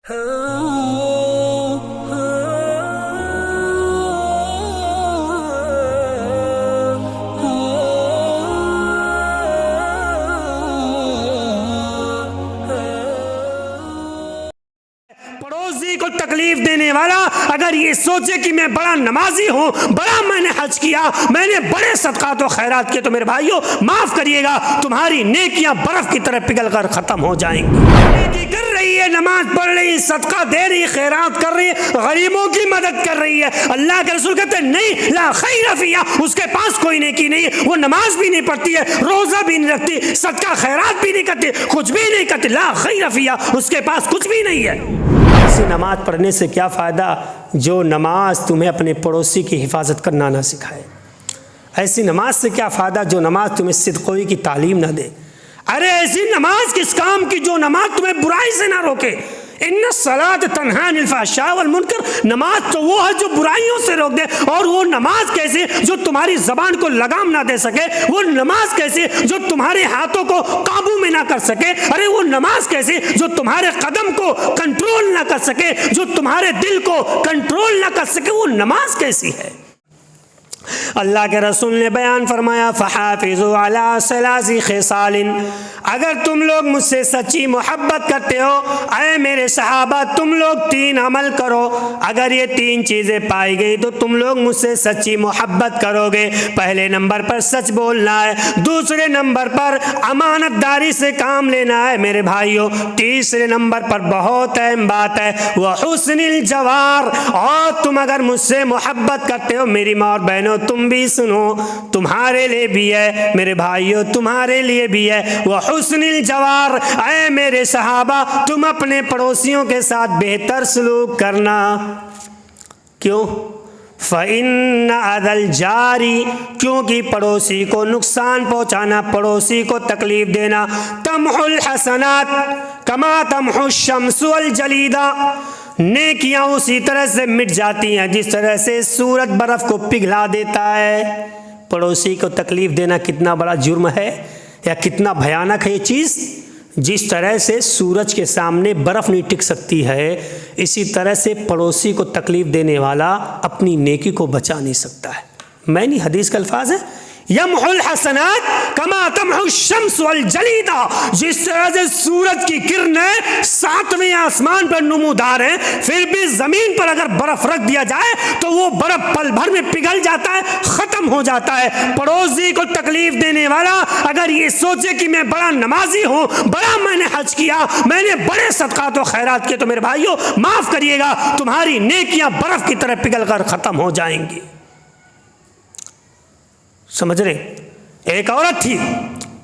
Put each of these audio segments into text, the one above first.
पड़ोसी को तकलीफ देने वाला अगर ये सोचे कि मैं बड़ा नमाजी हूँ, बड़ा मैंने हज किया, मैंने बड़े सदकात और खैरात किए, तो मेरे भाइयों माफ करिएगा, तुम्हारी नेकियां बर्फ की तरह पिघल कर खत्म हो जाएंगी। नेकी कर रही है, नमाज पढ़ रही है, सदका दे रही है, खैरात कर रही है, गरीबों की मदद कर रही है, अल्लाह के रसूल कहते हैं नहीं ला खैर फिया, उसके पास कोई नेकी नहीं है, वो नमाज भी नहीं पढ़ती है, रोजा भी नहीं रखती, सदका खैरात भी नहीं करती, कुछ भी नहीं करती, ला खैर फिया, उसके पास कुछ भी नहीं है। ऐसी नमाज पढ़ने से क्या फ़ायदा जो नमाज तुम्हें अपने पड़ोसी की हिफाजत करना ना सिखाए। ऐसी नमाज से क्या फ़ायदा जो नमाज तुम्हें सिद्क़ोई की तालीम ना दे। अरे ऐसी नमाज किस काम की जो नमाज तुम्हें बुराई से ना रोके। इन्ना सलात तन्हा अनिल फ़हशाई वल मुनकर, नमाज तो वो है जो बुराइयों से रोक दे। और वो नमाज कैसे जो तुम्हारी ज़बान को लगाम ना दे सके, वो नमाज कैसे जो तुम्हारे हाथों को काबू में ना कर सके, अरे वो नमाज कैसे जो तुम्हारे कदम को कंट्रोल ना कर सके, जो तुम्हारे दिल को कंट्रोल ना कर सके, वो नमाज कैसी है। अल्लाह के रसूल ने बयान फरमाया फ़हाफ़िज़ू अला सलासी ख़िसालिन, अगर तुम लोग मुझसे सच्ची मोहब्बत करते हो, अरे मेरे सहाबा तुम लोग 3 अमल करो, अगर ये 3 चीज़ें पाई गई तो तुम लोग मुझसे सच्ची मोहब्बत करोगे। पहले नंबर पर सच बोलना है, दूसरे नंबर पर अमानतदारी से काम लेना है मेरे भाइयों, तीसरे नंबर पर बहुत अहम बात है वह हुस्निल जवार, और तुम अगर मुझसे मोहब्बत करते हो मेरी माँ और बहनों तुम भी सुनो, तुम्हारे लिए भी है मेरे भाइयों, तुम्हारे लिए भी है वह हुस्निल जवार, ऐ मेरे सहाबा तुम अपने पड़ोसियों के साथ बेहतर सलूक करना। क्यों? फ़इन्न अदल जारी, क्योंकि पड़ोसी को नुकसान पहुँचाना, पड़ोसी को तकलीफ़ देना, तमहुल हसनात कमा तमहुश शम्सु वल जलीदा, नेकियां उसी तरह से मिट जाती हैं जिस तरह से सूरज बर्फ़ को पिघला देता है। पड़ोसी को तकलीफ़ देना कितना बड़ा जुर्म है या कितना भयानक है ये चीज़। जिस तरह से सूरज के सामने बर्फ़ नहीं टिक सकती है, इसी तरह से पड़ोसी को तकलीफ़ देने वाला अपनी नेकी को बचा नहीं सकता है। मैंने हदीस का अल्फाज है यमहुल हसनात कमा तमहुश शम्स वल जलीदा, जिस तरह से सूरज की किरणें 7वें आसमान पर नमूदार हैं, फिर भी ज़मीन पर अगर बर्फ़ रख दिया जाए तो वो बर्फ़ पल भर में पिघल जाता है, ख़त्म हो जाता है। पड़ोसी को तकलीफ़ देने वाला अगर ये सोचे कि मैं बड़ा नमाजी हूँ, बड़ा मैंने हज किया, मैंने बड़े सदकात और खैरात किए, तो मेरे भाइयों माफ़ करिएगा, तुम्हारी नेकियां बर्फ़ की तरह पिघल कर ख़त्म हो जाएंगी। समझ रहे? एक औरत थी,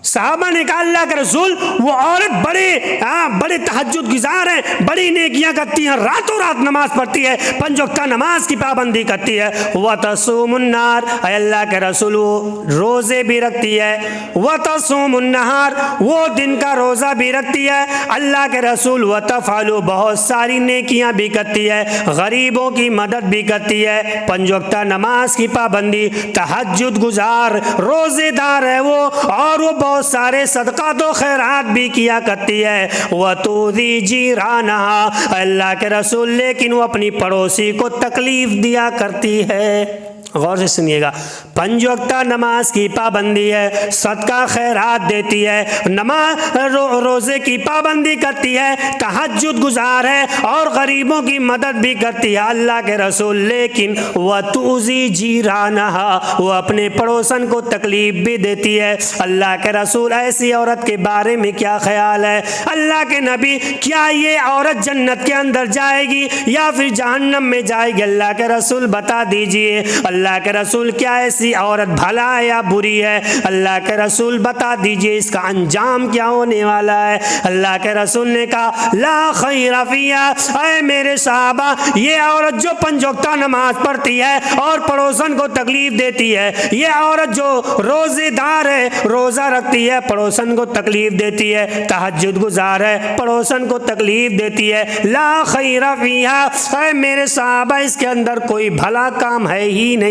साहबा ने कहा अल्लाह के रसूल वो औरत बड़े तहज्जुद गुजार हैं, बड़ी नेकियां करती हैं, रातों रात नमाज पढ़ती है, 5 वक्त नमाज की पाबंदी करती है, व तसूमुन नहार, अल्लाह के रसूल वो रोज़े भी रखती है, व तसूमुन नहार वो दिन का रोज़ा भी रखती है, अल्लाह के रसूल व तफ़अलु बहुत सारी नेकियां भी करती है, गरीबों की मदद भी करती है, 5 वक्त नमाज की पाबंदी, तहज्जुद गुजार, रोज़ेदार है वो, और वो बहुत सारे सदका तो खैरात भी किया करती है। वह तूज़ी जीरानहा, अल्लाह के रसूल लेकिन वो अपनी पड़ोसी को तकलीफ़ दिया करती है। गौर से सुनिएगा, 5 वक्त नमाज की पाबंदी है, सदका खैरात देती है, नमाज रोज़े की पाबंदी करती है, तहज्जुद गुजार है और गरीबों की मदद भी करती है अल्लाह के रसूल, लेकिन वह तूज़ी जीरानहा वो अपने पड़ोसन को तकलीफ़ भी देती है। अल्लाह के रसूल ऐसी औरत के बारे में क्या ख्याल है? अल्लाह के नबी क्या ये औरत जन्नत के अंदर जाएगी या फिर जहन्नम में जाएगी? अल्लाह के रसूल बता दीजिए। अल्लाह के रसूल क्या ऐसी औरत भला है या बुरी है? अल्लाह के रसूल बता दीजिए, इसका अंजाम क्या होने वाला है? अल्लाह के रसूल ने कहा ला खैर फिया, ऐ मेरे सहाबा ये औरत जो 5 वक्त नमाज पढ़ती है और पड़ोसन को तकलीफ देती है, ये औरत जो रोजेदार है, रोजा रखती है, पड़ोसन को तकलीफ देती है, तहज्जुद गुजार है, पड़ोसन को तकलीफ देती है, ला खैर फिया, ऐ मेरे सहाबा इसके अंदर कोई भला काम है ही नहीं,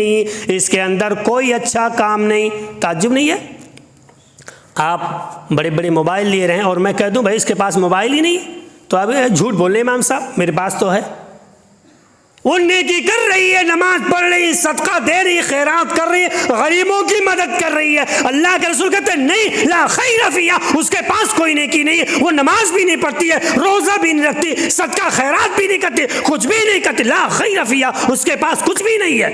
इसके अंदर कोई अच्छा काम नहीं। ताज्जुब नहीं है? आप बड़े बड़े मोबाइल लिए रहे हैं और मैं कह दूं भाई इसके पास मोबाइल ही नहीं, तो अब झूठ बोल रहे इमाम साहब, मेरे पास तो है। वो नेकी कर रही है, नमाज पढ़ रही है, सदका दे रही है, खैरात कर रही है, गरीबों की मदद कर रही है। अल्लाह के रसूल कहते हैं नहीं, ला खैर फिया, उसके पास कोई नेकी नहीं है। वो नमाज भी नहीं पढ़ती है, रोजा भी नहीं रखती, सदका खैरात भी नहीं करती, कुछ भी नहीं करती, ला खैर फिया, उसके पास कुछ भी नहीं है।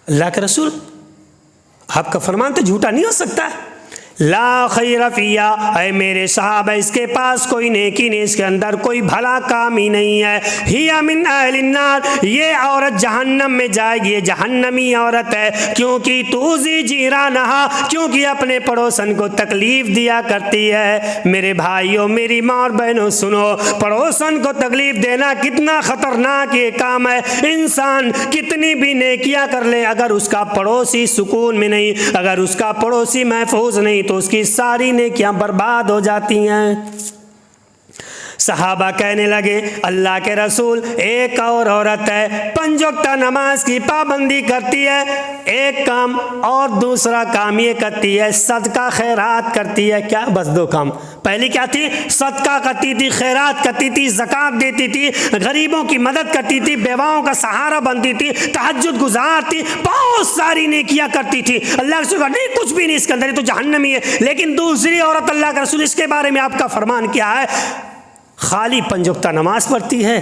अल्लाह के रसूल, आपका फरमान तो झूठा नहीं हो सकता। ला खैर फिया, ऐ मेरे साहब, इसके पास कोई नेकी नहीं, इसके अंदर कोई भला काम ही नहीं है। हिया मिन अहलिन नार, ये औरत जहन्नम में जाएगी, ये जहन्नमी औरत है। क्योंकि तूज़ी जीरानहा, क्योंकि अपने पड़ोसन को तकलीफ दिया करती है। मेरे भाइयों, मेरी माँ और बहनों, सुनो, पड़ोसन को तकलीफ देना कितना खतरनाक ये काम है। इंसान कितनी भी नेकियां कर ले, अगर उसका पड़ोसी सुकून में नहीं, अगर उसका पड़ोसी महफूज नहीं, तो उसकी सारी नेकियां बर्बाद हो जाती हैं। सहाबा कहने लगे, अल्लाह के रसूल, एक और औरत है, 5 वक्त नमाज की पाबंदी करती है, एक काम, और दूसरा काम ये करती है, सदका खैरात करती है। क्या? बस 2 काम। पहली क्या थी? सदका करती थी, खैरात करती थी, ज़कात देती थी, गरीबों की मदद करती थी, बेवाओं का सहारा बनती थी, तहज्जुद गुजार थी, बहुत सारी नेकियां करती थी। अल्लाह के रसूल नहीं, कुछ भी नहीं इसके अंदर, ये तो जहन्नमी है। लेकिन दूसरी औरत, अल्लाह के रसूल, इसके बारे में आपका फरमान क्या है? खाली 5 वक्त नमाज पढ़ती है,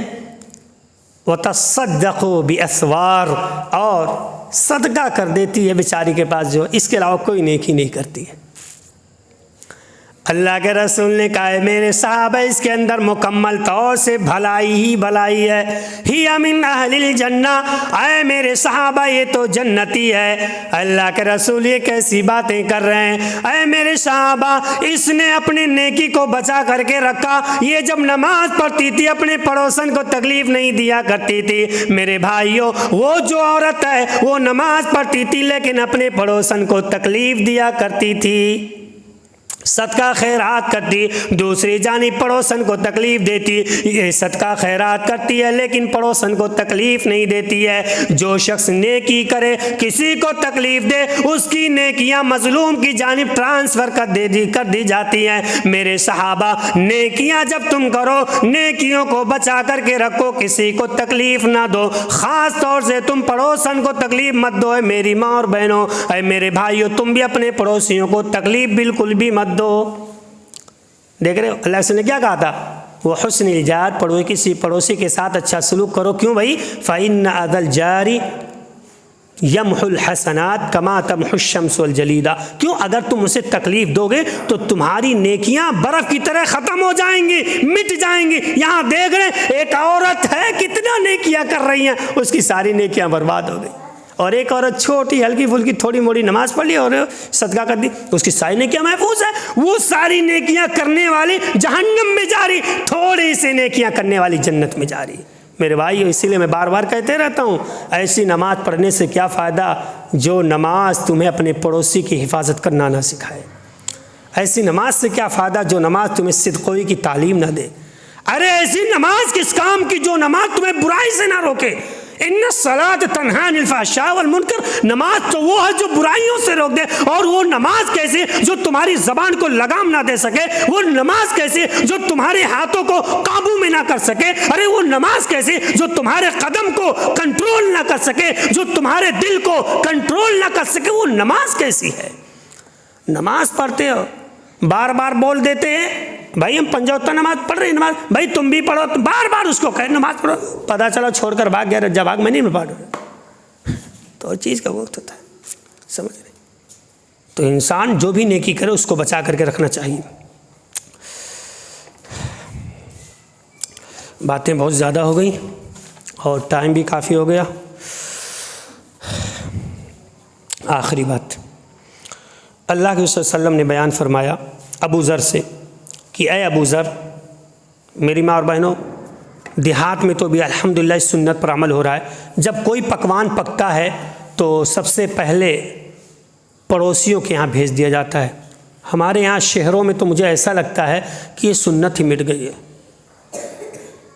व तसद्दक़ू बिअस्वार, और सदका कर देती है बेचारी के पास जो, इसके अलावा कोई नेकी नहीं करती है। अल्लाह के रसूल ने कहा, मेरे साहब, इसके अंदर मुकम्मल तौर से भलाई ही भलाई है। हिया मिन अहलिल जन्ना, आए मेरे साहबा, ये तो जन्नती है। अल्लाह के रसूल ये कैसी बातें कर रहे हैं? आए मेरे साहबा, इसने अपनी नेकी को बचा करके रखा। ये जब नमाज पढ़ती थी, अपने पड़ोसन को तकलीफ नहीं दिया करती थी। मेरे भाइयों, वो जो औरत है, वो नमाज पढ़ती थी, लेकिन अपने पड़ोसन को तकलीफ दिया करती थी, सदका खैरात करती, दूसरी जानिब पड़ोसन को तकलीफ देती। ये सदका खैरात करती है, लेकिन पड़ोसन को तकलीफ नहीं देती है। जो शख्स नेकी करे, किसी को तकलीफ दे, उसकी नेकियां मजलूम की जानिब ट्रांसफ़र कर दी जाती हैं। मेरे सहाबा, नेकियां जब तुम करो, नेकियों को बचा करके रखो, किसी को तकलीफ ना दो, ख़ास तौर से तुम पड़ोसन को तकलीफ मत दो। मेरी माँ और बहनों, मेरे भाइयों, तुम भी अपने पड़ोसियों को तकलीफ बिल्कुल भी मत दो। देख रहे हो अल्लाह ने क्या कहा था? वो हुस्न इजाद, पड़ोसी, किसी पड़ोसी के साथ अच्छा सलूक करो। क्यों भाई? फ़इन्न अदल जारी यमहुल हसनात कमा तमहुश शम्स वल जलीदा। क्यों? अगर तुम उसे तकलीफ दोगे तो तुम्हारी नेकियां बर्फ की तरह ख़त्म हो जाएंगी, मिट जाएंगी। यहाँ देख रहे, एक औरत है, कितना नेकियां कर रही हैं, उसकी सारी नेकियां बर्बाद हो गई। और एक औरत छोटी हल्की फुल्की थोड़ी मोड़ी नमाज पढ़ ली और सदका कर दी, उसकी सारी नेकियां महफूज है। वो सारी नेकियां करने वाली जहन्नम में जा रही, थोड़ी सी नेकियां करने वाली जन्नत में जा रही। मेरे भाई, इसीलिए मैं बार बार कहते रहता हूँ, ऐसी नमाज पढ़ने से क्या फ़ायदा जो नमाज तुम्हें अपने पड़ोसी की हिफाजत करना ना सिखाए। ऐसी नमाज से क्या फ़ायदा जो नमाज तुम्हें सिद्क़ोई की तालीम ना दे। अरे ऐसी नमाज किस काम की जो नमाज तुम्हें बुराई से ना रोके। इन्ना सलात तन्हा अनिल फ़हशाइ वल मुनकर, नमाज तो वो है जो बुराइयों से रोक दे। और वो नमाज कैसे जो तुम्हारी ज़बान को लगाम ना दे सके, वो नमाज कैसे जो तुम्हारे हाथों को काबू में ना कर सके, अरे वो नमाज कैसे जो तुम्हारे कदम को कंट्रोल ना कर सके, जो तुम्हारे दिल को कंट्रोल ना कर सके, वो नमाज कैसी है? नमाज पढ़ते हो, बार बार बोल देते हैं भाई हम 5 वक्त नमाज पढ़ रहे हैं, नमाज भाई तुम भी पढ़ो, बार बार उसको कहे नमाज पढ़ो, पता चला छोड़कर भाग गया, जब भाग मैं नहीं पढ़ रहा, तो चीज़ का वक्त होता है, समझ रहे? तो इंसान जो भी नेकी करे उसको बचा करके रखना चाहिए। बातें बहुत ज़्यादा हो गई और टाइम भी काफ़ी हो गया। आखिरी बात, अल्लाह के रसूल सल्लल्लाहु अलैहि वसल्लम ने बयान फरमाया अबू ज़र से कि ऐ अबू ज़र, मेरी माँ और बहनों, देहात में तो भी अल्हम्दुलिल्लाह इस सुन्नत पर अमल हो रहा है। जब कोई पकवान पकता है तो सबसे पहले पड़ोसियों के यहाँ भेज दिया जाता है। हमारे यहाँ शहरों में तो मुझे ऐसा लगता है कि ये सुन्नत ही मिट गई है।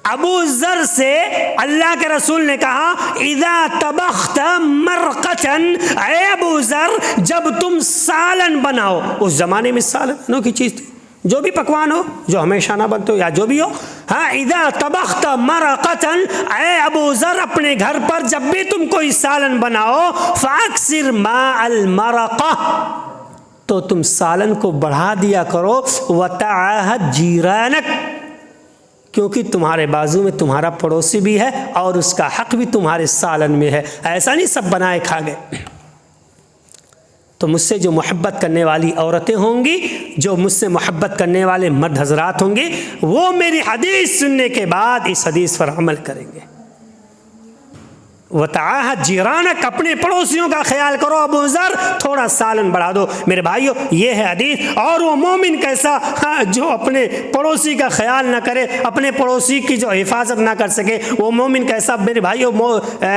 अबू ज़र से अल्लाह के रसूल ने कहा, इज़ा तबख्त मरक़तन, ऐ अबू ज़र, जब तुम सालन बनाओ, उस ज़माने में सालन की चीज़ थी, जो भी पकवान हो, जो हमेशा ना बनते हो या जो भी हो। हाँ, इदा तबख्त मरक़तन, ऐ अबू ज़र अपने घर पर जब भी तुम कोई सालन बनाओ, फ़अक्सिर माअल मरक़ा, तो तुम सालन को बढ़ा दिया करो। वतआहद जीरानक, क्योंकि तुम्हारे बाजू में तुम्हारा पड़ोसी भी है और उसका हक भी तुम्हारे सालन में है। ऐसा नहीं सब बनाए खा गए। तो मुझसे जो मोहब्बत करने वाली औरतें होंगी, जो मुझसे मोहब्बत करने वाले मर्द हजरात होंगे, वो मेरी हदीस सुनने के बाद इस हदीस पर अमल करेंगे। वताहत जीरानक, अपने पड़ोसियों का ख्याल करो अबू ज़र, थोड़ा सालन बढ़ा दो। मेरे भाइयों, ये है हदीस। और वो मोमिन कैसा, हाँ, जो अपने पड़ोसी का ख्याल ना करे, अपने पड़ोसी की जो हिफाजत ना कर सके, वो मोमिन कैसा। मेरे भाइयों,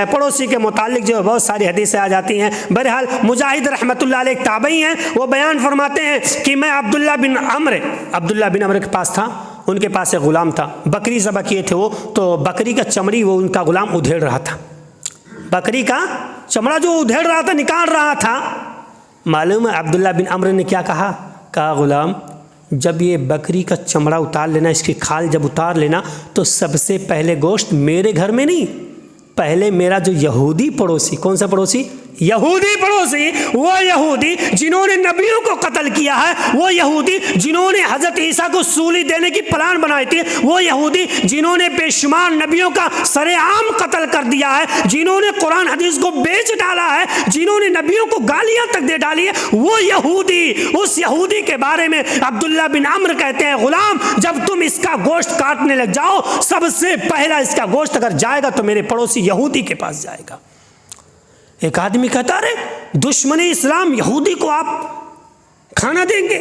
पड़ोसी के मुतालिक जो बहुत सारी हदीसें आ जाती हैं। बहरहाल मुजाहिद रहमतुल्लाह अलैह ताबई हैं, वो बयान फरमाते हैं कि मैं अब्दुल्ला बिन अम्र के पास था, उनके पास एक ग़ुलाम था, बकरी ज़बह किए थे वो, तो बकरी का चमड़ी वो उनका ग़ुलाम उधेड़ रहा था। बकरी का चमड़ा जो उधेड़ रहा था, निकाल रहा था। मालूम है अब्दुल्ला बिन अम्र ने क्या कहा? कहा ग़ुलाम, जब ये बकरी का चमड़ा उतार लेना, इसकी खाल जब उतार लेना, तो सबसे पहले गोश्त मेरे घर में नहीं, पहले मेरा जो यहूदी पड़ोसी, कौन सा पड़ोसी? यहूदी पड़ोसी, वो यहूदी जिन्होंने नबियों को कत्ल किया है, वो यहूदी जिन्होंने हजरत ईसा को सूली देने की प्लान बनाई थी, वो यहूदी जिन्होंने बेशुमार नबियों का सरेआम कत्ल कर दिया है, जिन्होंने कुरान हदीस को बेच डाला है, जिन्होंने नबियों को गालियां तक दे डाली है, वो यहूदी, उस यहूदी के बारे में अब्दुल्ला बिन अम्र कहते हैं, ग़ुलाम, जब तुम इसका गोश्त काटने लग जाओ, सबसे पहला इसका गोश्त अगर जाएगा तो मेरे पड़ोसी यहूदी के पास जाएगा। एक आदमी कहता, अरे दुश्मन इस्लाम यहूदी को आप खाना देंगे?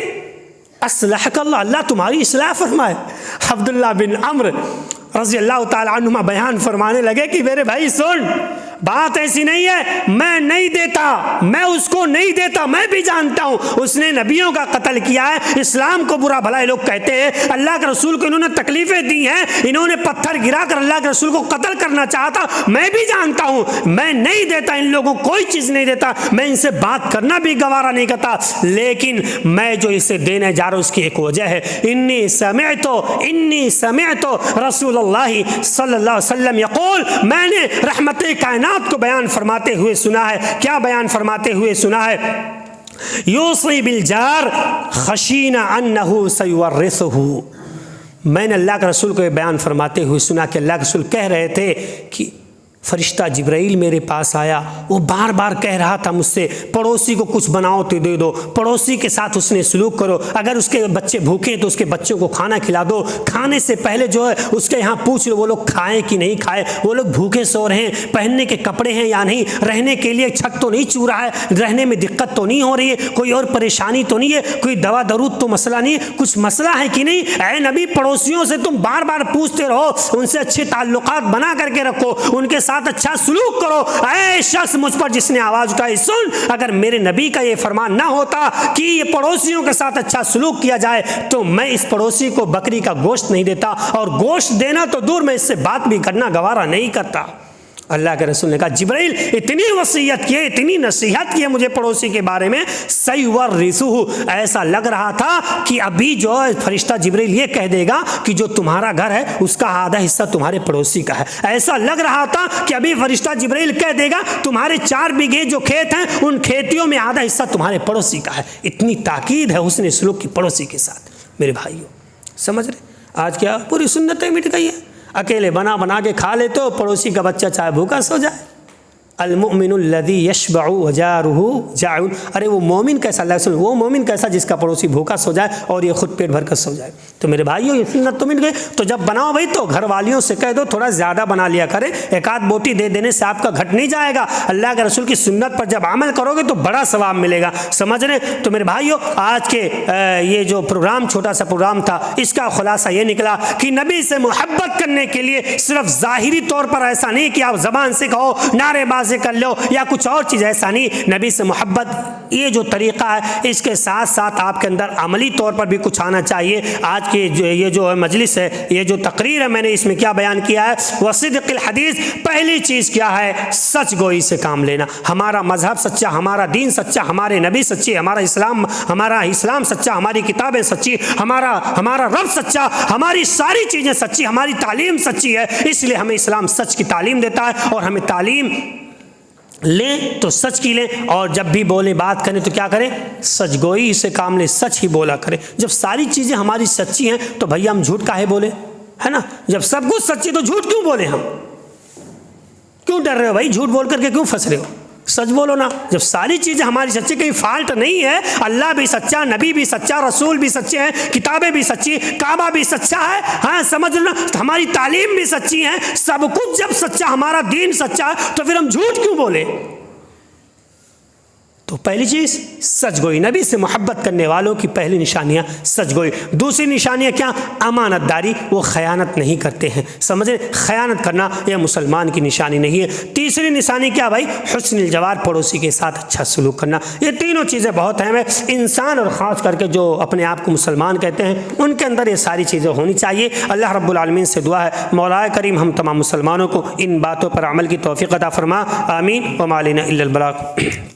अस्लहकल्लाह, अल्लाह तुम्हारी इस्लाह फरमाए। अब्दुल्ला बिन अम्र रज़ी अल्लाह ताला अन्हुमा बयान फरमाने लगे कि मेरे भाई सुन, बात ऐसी नहीं है, मैं नहीं देता, मैं उसको नहीं देता, मैं भी जानता हूँ उसने नबियों का कत्ल किया है, इस्लाम को बुरा भला लोग कहते हैं, अल्लाह के रसूल को इन्होंने तकलीफ़ें दी हैं, इन्होंने पत्थर गिरा कर अल्लाह के रसूल को कत्ल करना चाहता, मैं भी जानता हूँ, मैं नहीं देता, इन लोगों को कोई चीज़ नहीं देता, मैं इनसे बात करना भी गवारा नहीं करता, लेकिन मैं जो इसे देने जा रहा हूँ उसकी एक वजह है। इन्नी समिअतु रसूलुल्लाह सल्लल्लाहु अलैहि वसल्लम यक़ूल, मैंने रहमते कायनात को बयान फरमाते हुए सुना है। क्या बयान फरमाते हुए सुना है? यूसी बिल जार खशीना अन्नहु सयुवर्रिसुहु। मैंने अल्लाह के रसूल को बयान फरमाते हुए सुना कि अल्लाह के रसूल कह रहे थे कि फरिश्ता जिब्राइल मेरे पास आया, वो बार बार कह रहा था मुझसे, पड़ोसी को कुछ बनाओ तो दे दो, पड़ोसी के साथ उसने सलूक करो, अगर उसके बच्चे भूखे तो उसके बच्चों को खाना खिला दो, खाने से पहले जो है उसके यहाँ पूछ लो वो लोग खाएं कि नहीं खाए, वो लोग भूखे सो रहे हैं, पहनने के कपड़े हैं या नहीं, रहने के लिए छत तो नहीं चू रहा है, रहने में दिक्कत तो नहीं हो रही है, कोई और परेशानी तो नहीं है, कोई दवा दरूद तो मसला नहीं है, कुछ मसला है कि नहीं? ऐ नबी, पड़ोसियों से तुम बार बार पूछते रहो, उनसे अच्छे ताल्लुकात बना करके रखो, उनके साथ अच्छा सलूक करो। ऐ शख्स मुझ पर जिसने आवाज उठाई, सुन, अगर मेरे नबी का ये फरमान ना होता कि ये पड़ोसियों के साथ अच्छा सलूक किया जाए, तो मैं इस पड़ोसी को बकरी का गोश्त नहीं देता, और गोश्त देना तो दूर, मैं इससे बात भी करना गवारा नहीं करता। अल्लाह के रसूल ने कहा, जिब्राइल इतनी वसीयत की, इतनी नसीहत की है मुझे पड़ोसी के बारे में, सयुवर्रिसुहु, ऐसा लग रहा था कि अभी जो फरिश्ता जिब्राइल ये कह देगा कि जो तुम्हारा घर है उसका आधा हिस्सा तुम्हारे पड़ोसी का है। ऐसा लग रहा था कि अभी फरिश्ता जिब्राइल कह देगा तुम्हारे 4 बीघे जो खेत हैं उन खेतियों में आधा हिस्सा तुम्हारे पड़ोसी का है। इतनी ताकीद है हुस्न सलूक की पड़ोसी के साथ। मेरे भाइयों, समझ रहे? आज क्या पूरी सुन्नतें मिट गई है, अकेले बना बना के खा लेते हो, पड़ोसी का बच्चा चाहे भूखा सो जाए। अल-मुअमिनुल्लज़ी यशबअु व जारुहु जाउन, अरे वो मोमिन कैसा, अल्लाह सुन, वो मोमिन कैसा जिसका पड़ोसी भूखा सो जाए और ये खुद पेट भर कर सो जाए। तो मेरे भाइयों, ये सुन्नत तो मिट गई। तो जब बनाओ भाई तो घर वालियों से कह दो थोड़ा ज़्यादा बना लिया करें, एक आध बोटी दे देने से आपका घट नहीं जाएगा। अल्लाह के रसूल की सुन्नत पर जब अमल करोगे तो बड़ा सवाब मिलेगा। समझ रहे? तो मेरे भाइयों, आज के ये जो प्रोग्राम, छोटा सा प्रोग्राम था, इसका खुलासा ये निकला कि नबी से मोहब्बत करने के लिए सिर्फ ज़ाहिरी तौर पर ऐसा नहीं कि आप ज़बान से कहो, नारेबाजी कर लो या कुछ और चीज़, ऐसा नहीं। नबी से मोहब्बत ये जो तरीक़ा है इसके साथ साथ आपके अंदर अमली तौर पर भी कुछ आना चाहिए। आज की ये जो मजलिस है, ये जो तकरीर है, मैंने इसमें क्या बयान किया है? वसिद्क़िल हदीस, पहली चीज़ क्या है? सच गोई से काम लेना। हमारा मजहब सच्चा, हमारा दीन सच्चा, हमारे नबी सच्चे, हमारा इस्लाम सच्चा, हमारी किताबें सच्ची, हमारा रब सच्चा, हमारी सारी चीज़ें सच्ची, हमारी तालीम सच्ची है। इसलिए हमें इस्लाम सच की तालीम देता है और हमें तालीम लें तो सच की लें, और जब भी बोले बात करें तो क्या करें? सच गोई से काम लें, सच ही बोला करें। जब सारी चीज़ें हमारी सच्ची हैं तो भैया हम झूठ काहे बोले, है ना? जब सब कुछ सच्ची तो झूठ क्यों बोले? हम क्यों डर रहे हो भाई? झूठ बोल करके क्यों फंस रहे हो? सच बोलो ना। जब सारी चीज़ें हमारी सच्ची, कहीं फॉल्ट नहीं है, अल्लाह भी सच्चा, नबी भी सच्चा, रसूल भी सच्चे हैं, किताबें भी सच्ची, काबा भी सच्चा है, हाँ समझ लो, हमारी तालीम भी सच्ची है, सब कुछ जब सच्चा, हमारा दीन सच्चा है, तो फिर हम झूठ क्यों बोले? तो पहली चीज़ सच गोई। नबी से मोहब्बत करने वालों की पहली निशानियाँ सच गोई। दूसरी निशानियाँ क्या? अमानतदारी, वो ख़यानत नहीं करते हैं। समझे? ख़यानत करना यह मुसलमान की निशानी नहीं है। तीसरी निशानी क्या भाई? हुस्नुल जवार, पड़ोसी के साथ अच्छा सलूक करना। ये तीनों चीज़ें बहुत अहम है। इंसान और ख़ास करके जो अपने आप को मुसलमान कहते हैं, उनके अंदर ये सारी चीज़ें होनी चाहिए। अल्लाह रब्बुल आलमीन से दुआ है, मौलाए करीम हम तमाम मुसलमानों को इन बातों पर अमल की तौफ़ीक़ अता फ़रमा। आमीन व मा अलैना इल्लल बलाग।